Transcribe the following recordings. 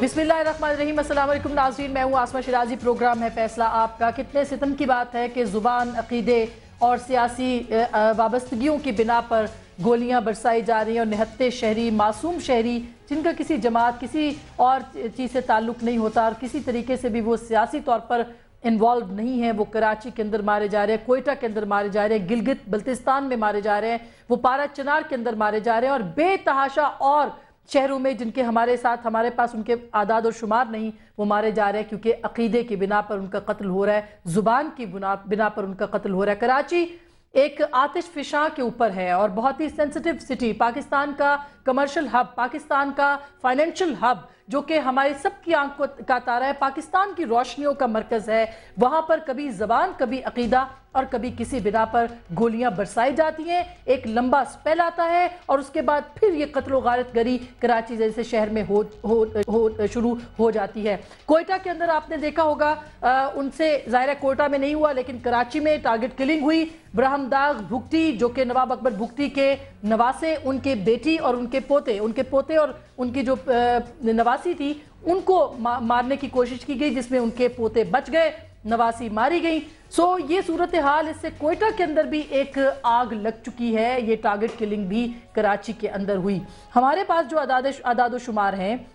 बिस्मिल्लाहिर्रहमानिर्रहीम। अस्सलाम वालेकुम नाज़रीन, मैं हूँ आसमा शिराजी। प्रोग्राम है फैसला आपका। कितने सितम की बात है कि ज़ुबान, अक़ीदे और सियासी वाबस्तगियों की बिना पर गोलियाँ बरसाई जा रही हैं और निहत्ते शहरी, मासूम शहरी जिनका किसी जमात, किसी और चीज़ से ताल्लुक़ नहीं होता और किसी तरीके से भी वो सियासी तौर पर इन्वॉल्व नहीं है, वो कराची के अंदर मारे जा रहे हैं, कोयटा के अंदर मारे जा रहे हैं, गिलगित बल्तिस्तान में मारे जा रहे हैं, वो पारा चनार के अंदर मारे जा रहे हैं और बेतहाशा और शहरों में जिनके हमारे साथ हमारे पास उनके आदाद और शुमार नहीं, वो मारे जा रहे हैं क्योंकि अक़ीदे की बिना पर उनका कत्ल हो रहा है, ज़ुबान की बिना पर उनका कत्ल हो रहा है। कराची एक आतिश फिशां के ऊपर है और बहुत ही सेंसिटिव सिटी, पाकिस्तान का कमर्शियल हब, पाकिस्तान का फाइनेंशियल हब, जो कि हमारी सबकी आंख का तारा है, पाकिस्तान की रोशनियों का मरकज़ है। वहाँ पर कभी ज़बान, कभी अक़ीदा और कभी किसी बिना पर गोलियां बरसाई जाती हैं। एक लंबा स्पेल आता है और उसके बाद फिर ये कत्ल गारत गरी कराची जैसे शहर में शुरू हो जाती है। कोयटा के अंदर आपने देखा होगा, उनसे ज़ाहिर कोयटा में नहीं हुआ लेकिन कराची में टारगेट किलिंग हुई। ब्रह्मदाग भुगटी जो कि नवाब अकबर भुगटी के नवासे, उनके बेटी और उनके पोते और उनकी जो नवासी थी उनको मारने की कोशिश की गई, जिसमें उनके पोते बच गए, नवासी मारी गई। ये सूरत हाल, इससे कोयटा के अंदर भी एक आग लग चुकी है। ये टारगेट किलिंग भी कराची के अंदर हुई। हमारे पास जो आदाद शुमार हैं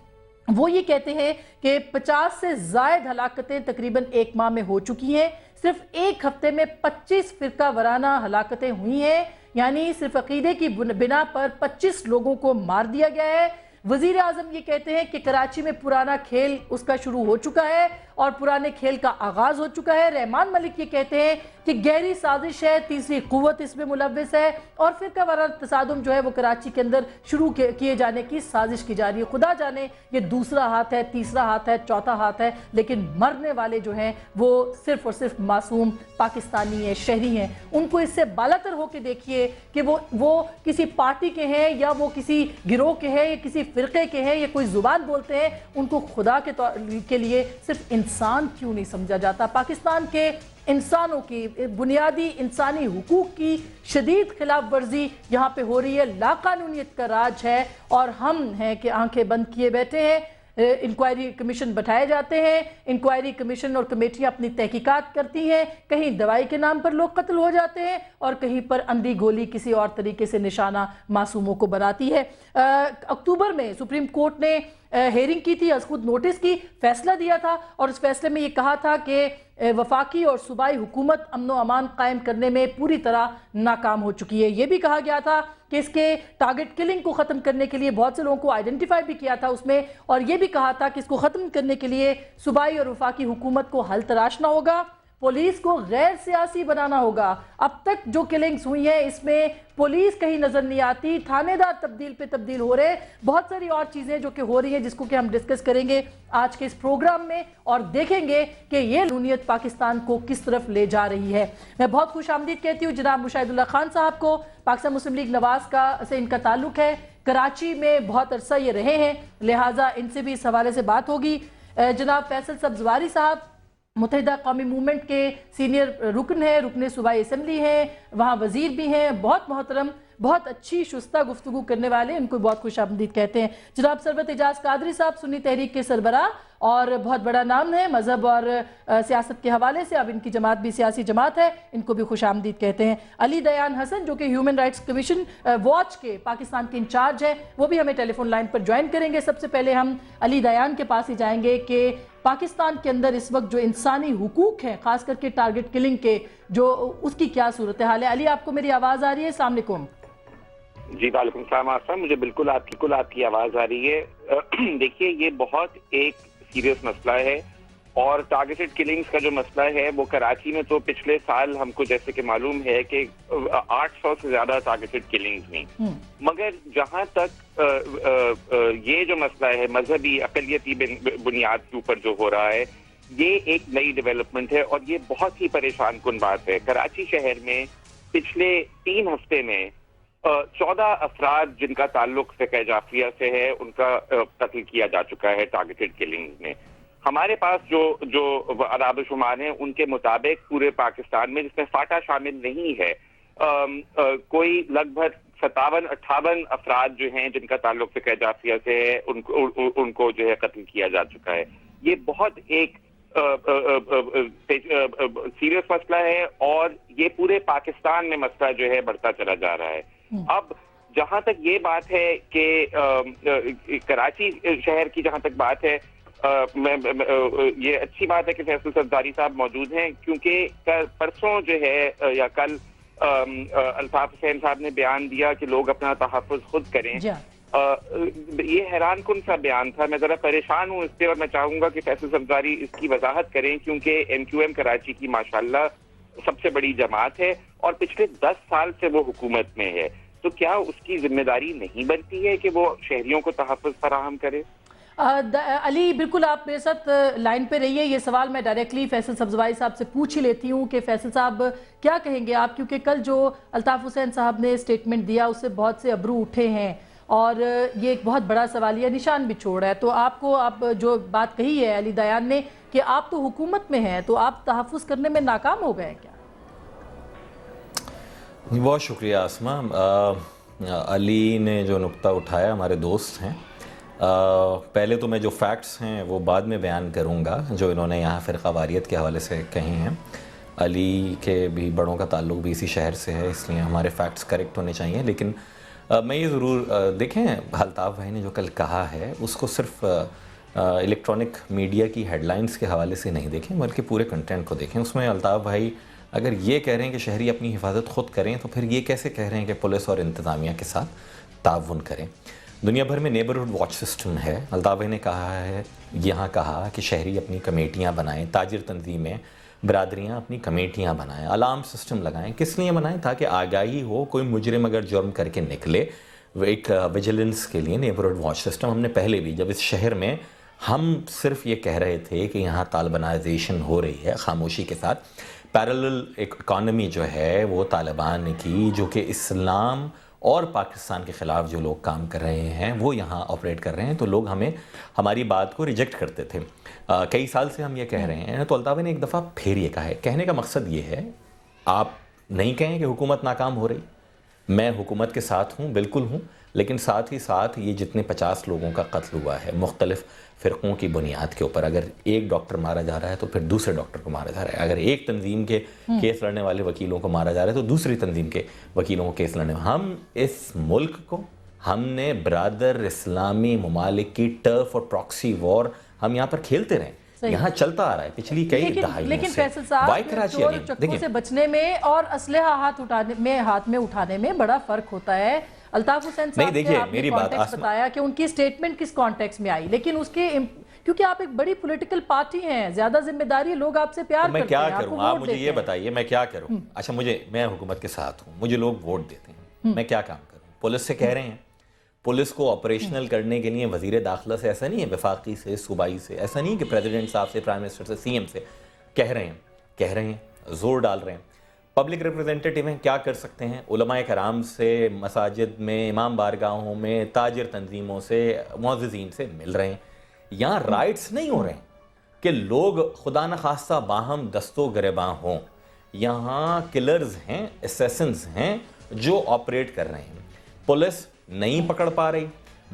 वो ये कहते हैं कि 50 से ज़ायद हलाकतें तकरीबन एक माह में हो चुकी हैं। सिर्फ एक हफ्ते में 25 फ़िरका वराना हलाकतें हुई हैं, यानी सिर्फ अक़ीदे की बिना पर 25 लोगों को मार दिया गया है। वज़ीर आज़म ये कहते हैं कि कराची में पुराना खेल उसका शुरू हो चुका है और पुराने खेल का आगाज़ हो चुका है। रहमान मलिक ये कहते हैं कि गहरी साजिश है, तीसरी कुव्वत इसमें मुलव्विस है और फ़िरका वाराना तसादुम जो है वो कराची के अंदर शुरू किए जाने की साजिश की जा रही है। खुदा जाने ये दूसरा हाथ है, तीसरा हाथ है, चौथा हाथ है, लेकिन मरने वाले जो हैं वो सिर्फ और सिर्फ मासूम पाकिस्तानी हैं, शहरी हैं। उनको इससे बालातर होकर देखिए कि वो किसी पार्टी के हैं या वो किसी गिरोह के हैं या किसी फ़िरक़े के हैं या कोई ज़ुबान बोलते हैं, उनको खुदा के लिए सिर्फ इंसान क्यों नहीं समझा जाता। पाकिस्तान के इंसानों की बुनियादी इंसानी हुकूक की शदीद खिलाफ वर्जी यहाँ पे हो रही है, लाकानूनियत का राज है और हम हैं कि आंखें बंद किए बैठे हैं। इंक्वायरी कमीशन बैठाए जाते हैं, इंक्वायरी कमीशन और कमेटियां अपनी तहकीकात करती हैं, कहीं दवाई के नाम पर लोग कत्ल हो जाते हैं और कहीं पर अंधी गोली किसी और तरीके से निशाना मासूमों को बनाती है। अक्टूबर में सुप्रीम कोर्ट ने हेयरिंग की थी, खुद नोटिस की, फैसला दिया था और उस फैसले में ये कहा था कि वफाकी और सूबाई हुकूमत अमन व अमान कायम करने में पूरी तरह नाकाम हो चुकी है। ये भी कहा गया था कि इसके टारगेट किलिंग को ख़त्म करने के लिए बहुत से लोगों को आइडेंटिफाई भी किया था उसमें, और ये भी कहा था कि इसको ख़त्म करने के लिए सूबाई और वफाकी हुकूमत को हल तराशना होगा, पुलिस को गैर सियासी बनाना होगा। अब तक जो किलिंग्स हुई हैं इसमें पुलिस कहीं नजर नहीं आती, थानेदार तब्दील पे तब्दील हो रहे, बहुत सारी और चीजें जो कि हो रही हैं जिसको कि हम डिस्कस करेंगे आज के इस प्रोग्राम में और देखेंगे कि ये लूनियत पाकिस्तान को किस तरफ ले जा रही है। मैं बहुत खुश आमदीद कहती हूँ जनाब मुशाहिदुल्लाह खान साहब को। पाकिस्तान मुस्लिम लीग नवाज से इनका ताल्लुक है, कराची में बहुत अरसा ये रहे हैं, लिहाजा इनसे भी इस हवाले से बात होगी। जनाब फैसल सब्जवारी साहब मुत्तहिदा कौमी मूवमेंट के सीनियर रुकन है, रुकन सूबाई असम्बली हैं, वहाँ वज़ीर भी हैं, बहुत मोहतरम, बहुत अच्छी शुस्ता गुफ्तगू करने वाले, इनको बहुत खुश आमदीद कहते हैं। जनाब सरबत एजाज कादरी साहब सुन्नी तहरीक के सरबराह और बहुत बड़ा नाम है मजहब और सियासत के हवाले से, अब इनकी जमात भी सियासी जमात है, इनको भी खुश आमदीद कहते हैं। अली दयान हसन जो कि ह्यूमन राइट्स कमीशन वॉच के पाकिस्तान के इंचार्ज है, वो भी हमें टेलीफोन लाइन पर ज्वाइन करेंगे। सबसे पहले हम अली दयान के पास ही जाएंगे कि पाकिस्तान के अंदर इस वक्त जो इंसानी हुकूक हैं, खास करके टारगेट किलिंग के, जो उसकी क्या सूरत हाल है। अली, आपको मेरी आवाज़ आ रही है? अस्सलाम वालेकुम। जी वालेकुम सलाम आसम, मुझे बिल्कुल आपकी आवाज़ आ रही है। देखिए, ये बहुत एक सीरियस मसला है और टारगेटेड किलिंग्स का जो मसला है वो कराची में तो पिछले साल हमको जैसे कि मालूम है कि 800 से ज्यादा टारगेटेड किलिंग्स हुई, मगर जहां तक ये जो मसला है मजहबी अकलियती बुनियाद के ऊपर जो हो रहा है, ये एक नई डेवलपमेंट है और ये बहुत ही परेशान कुन बात है। कराची शहर में पिछले 3 हफ्ते में 14 अफराद जिनका ताल्लुक फ़िक़ह जाफरिया से है, उनका कत्ल किया जा चुका है टारगेटेड किलिंग में। हमारे पास जो आदाद शुमार हैं उनके मुताबिक पूरे पाकिस्तान में, जिसमें फाटा शामिल नहीं है, कोई लगभग 57-58 افراد جو ہیں جن کا تعلق فقہ جعفریہ سے ہے ان کو جو ہے قتل کیا جا چکا ہے. یہ بہت ایک سیریس مسئلہ ہے اور یہ پورے پاکستان میں مسئلہ جو ہے بڑھتا چلا جا رہا ہے. اب جہاں تک یہ بات ہے کہ کراچی شہر کی جہاں تک بات ہے، یہ اچھی بات ہے کہ فیصل صفداری صاحب موجود ہیں، کیونکہ پرسوں جو ہے یا کل الطاف حسین صاحب نے بیان دیا کہ لوگ اپنا تحفظ خود کریں. یہ حیران کن سا بیان تھا. میں ذرا پریشان ہوں اس سے اور میں چاہوں گا کہ فیصل صفداری اس کی وضاحت کریں، کیونکہ MQM کراچی کی ماشاءاللہ سب سے بڑی جماعت ہے اور پچھلے 10 سال سے وہ حکومت میں ہے. تو کیا اس کی ذمہ داری نہیں بنتی ہے کہ وہ شہریوں کو تحفظ فراہم کرے؟ علی بالکل آپ میرے ساتھ لائن پہ رہیے. یہ سوال میں ڈائریکٹلی فیصل صفداری صاحب سے پوچھ ہی لیتی ہوں کہ فیصل صاحب کیا کہیں گے آپ، کیونکہ کل جو الطاف حسین صاحب نے سٹیٹمنٹ دیا اس سے بہت سے ابرو اٹھے ہیں اور یہ ایک بہت بڑا سوالیہ نشان بھی چھوڑ رہا ہے. تو آپ کو اب جو بات کہی ہے علی دیان نے کہ آپ تو حکومت میں ہیں، تو آپ تحفظ کرنے میں ناکام ہو گئے ہیں کیا؟ بہت شکریہ آسمہ. علی نے جو نقطہ اٹھایا ہمارے دوست ہیں. پہلے تو میں جو فیکٹس ہیں وہ بعد میں بیان کروں گا جو انہوں نے یہاں فرقہ واریت کے حوالے سے کہی ہیں. علی کے بھی بڑوں کا تعلق بھی اسی شہر سے ہے، اس لیے ہمارے فیکٹس کریکٹ ہونے چاہیے. لیکن میں یہ ضرور دیکھیں، الطاف بھائی نے جو کل کہا ہے اس کو صرف الیکٹرانک میڈیا کی ہیڈ لائنز کے حوالے سے نہیں دیکھیں بلکہ پورے کنٹینٹ کو دیکھیں. اس میں الطاف بھائی اگر یہ کہہ رہے ہیں کہ شہری اپنی حفاظت خود کریں تو پھر یہ کیسے کہہ رہے ہیں کہ پولیس اور انتظامیہ کے ساتھ تعاون کریں؟ دنیا بھر میں نیبرہڈ واچ سسٹم ہے. الطاف بھائی نے کہا ہے، یہاں کہا کہ شہری اپنی کمیٹیاں بنائیں، تاجر تنظیمیں، برادریاں اپنی کمیٹیاں بنائیں، الارم سسٹم لگائیں. کس لیے بنائیں؟ تاکہ آگاہی ہو، کوئی مجرم اگر جرم کر کے نکلے. ایک ویجیلنس کے لیے نیبرہڈ واچ سسٹم ہم نے پہلے بھی، جب اس شہر میں ہم صرف یہ کہہ رہے تھے کہ یہاں طالبانائزیشن ہو رہی ہے خاموشی کے ساتھ، پیرلل ایک اکانومی جو ہے وہ طالبان کی، جو کہ اسلام اور پاکستان کے خلاف جو لوگ کام کر رہے ہیں وہ یہاں آپریٹ کر رہے ہیں، تو لوگ ہماری بات کو ریجیکٹ کرتے تھے. کئی سال سے ہم یہ کہہ رہے ہیں. تو الطاف نے ایک دفعہ پھر یہ کہا ہے. کہنے کا مقصد یہ ہے، آپ نہیں کہیں کہ حکومت ناکام ہو رہی. میں حکومت کے ساتھ ہوں، بالکل ہوں، لیکن ساتھ ہی ساتھ یہ جتنے 50 لوگوں کا قتل ہوا ہے مختلف فرقوں کی بنیاد کے اوپر، اگر ایک ڈاکٹر مارا جا رہا ہے تو پھر دوسرے ڈاکٹر کو مارا جا رہا ہے. اگر ایک تنظیم کے کیس لڑنے والے وکیلوں کو مارا جا رہا ہے تو دوسری تنظیم کے وکیلوں کو کیس لڑنے. ہم اس ملک کو، ہم نے برادر اسلامی ممالک کی ٹرف اور پراکسی وار ہم یہاں پر کھیلتے رہے. یہاں چلتا آ رہا ہے پچھلی کئی دہائیوں سے. لیکن فیصل صاحب، چور چکوں سے بچنے میں اور اسلحہ ہاتھ میں اٹھانے میں بڑا فرق ہوتا ہے. الطاف حسین صاحب نے آپ نے کانٹیکس بتایا کہ ان کی سٹیٹمنٹ کس کانٹیکس میں آئی، لیکن اس کے کیونکہ آپ ایک بڑی پولیٹیکل پارٹی ہیں، زیادہ ذمہ داری، لوگ آپ سے پیار کرتے ہیں. میں کیا کروں؟ آپ مجھے یہ بتائیے میں کیا کروں؟ اچھا، میں حکومت کے ساتھ ہوں، مجھے لوگ ووٹ دیتے ہیں، میں کیا کام کروں؟ پولیس سے کہہ رہے ہیں، پولیس کو آپریشنل کرنے کے لیے وزیر داخلہ سے، ایسا نہیں ہے وفاقی سے، صوبائی سے، ایسا نہیں کہ پریزیڈنٹ صاحب سے، پرائم منسٹر سے، CM سے کہہ رہے ہیں، زور ڈال رہے ہیں. پبلک ریپرزینٹیٹیو ہیں، کیا کر سکتے ہیں؟ علماء کرام سے، مساجد میں، امام بارگاہوں میں، تاجر تنظیموں سے، معززین سے مل رہے ہیں. یہاں رائٹس نہیں ہو رہے ہیں کہ لوگ خدا نخواستہ باہم دست و گریباں ہوں. یہاں کلرز ہیں، اسیسنز ہیں جو آپریٹ کر رہے ہیں. پولیس نہیں پکڑ پا رہی.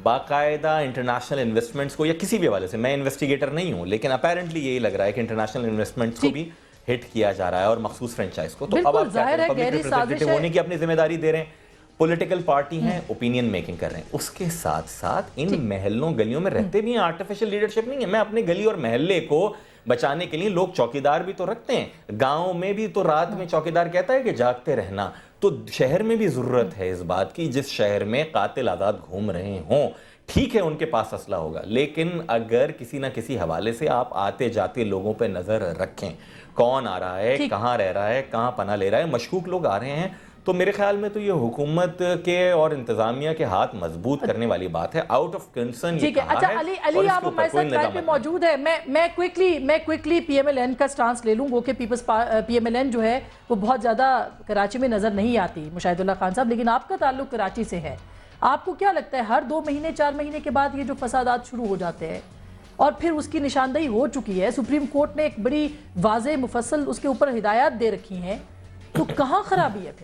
باقاعدہ انٹرنیشنل انویسٹمنٹس کو، یا کسی بھی حوالے سے، میں انویسٹیگیٹر نہیں ہوں لیکن اپیرنٹلی یہی لگ رہا ہے کہ انٹرنیشنل انویسٹمنٹس کو بھی ہٹ کیا جا رہا ہے اور مخصوص فرینچائز کو. تو اب آپ کیا کریں؟ پبلک ریپرزینٹیٹیو ہونے کی اپنی ذمہ داری دے رہے ہیں، پولیٹیکل پارٹی ہیں، اوپینین میکنگ کر رہے ہیں. اس کے ساتھ ساتھ ان محلوں گلیوں میں رہتے بھی ہیں. آرٹیفیشل لیڈرشپ نہیں ہے. میں اپنے گلی اور محلے کو بچانے کے لیے لوگ چوکیدار بھی تو رکھتے ہیں. گاؤں میں بھی تو رات میں چوکیدار کہتا ہے کہ جاگتے رہنا. تو شہر میں بھی ضرورت ہے اس بات کی، جس شہر میں قاتل آزاد گھوم رہے ہوں، ٹھیک ہے ان کے پاس اسلحہ ہوگا، لیکن اگر کسی نہ کسی حوالے سے آپ آتے جاتے لوگوں پہ نظر رکھیں، کون آ رہا ہے، کہاں رہ رہا ہے، کہاں پناہ لے رہا ہے، مشکوک لوگ آ رہے ہیں، تو میرے خیال میں تو یہ حکومت کے اور انتظامیہ کے ہاتھ مضبوط کرنے والی بات ہے. آؤٹ آف کنسرن یہ کہا ہے. اچھا علی، آپ ہمارے ساتھ لائن پہ موجود ہے. میں کوئکلی PMLN کا سٹانس لے لوں. وہ کہ PMLN جو ہے وہ بہت زیادہ کراچی میں نظر نہیں آتی، مشاہد اللہ خان صاحب، لیکن آپ کا تعلق کراچی سے ہے. آپ کو کیا لگتا ہے ہر 2 مہینے 4 مہینے کے بعد یہ جو فسادات شروع ہو جاتے ہیں اور پھر اس کی نشاندہی ہو چکی ہے، سپریم کورٹ نے ایک بڑی واضح مفصل اس کے اوپر ہدایات دے رکھی ہیں، تو کہاں خرابی ہے پھر؟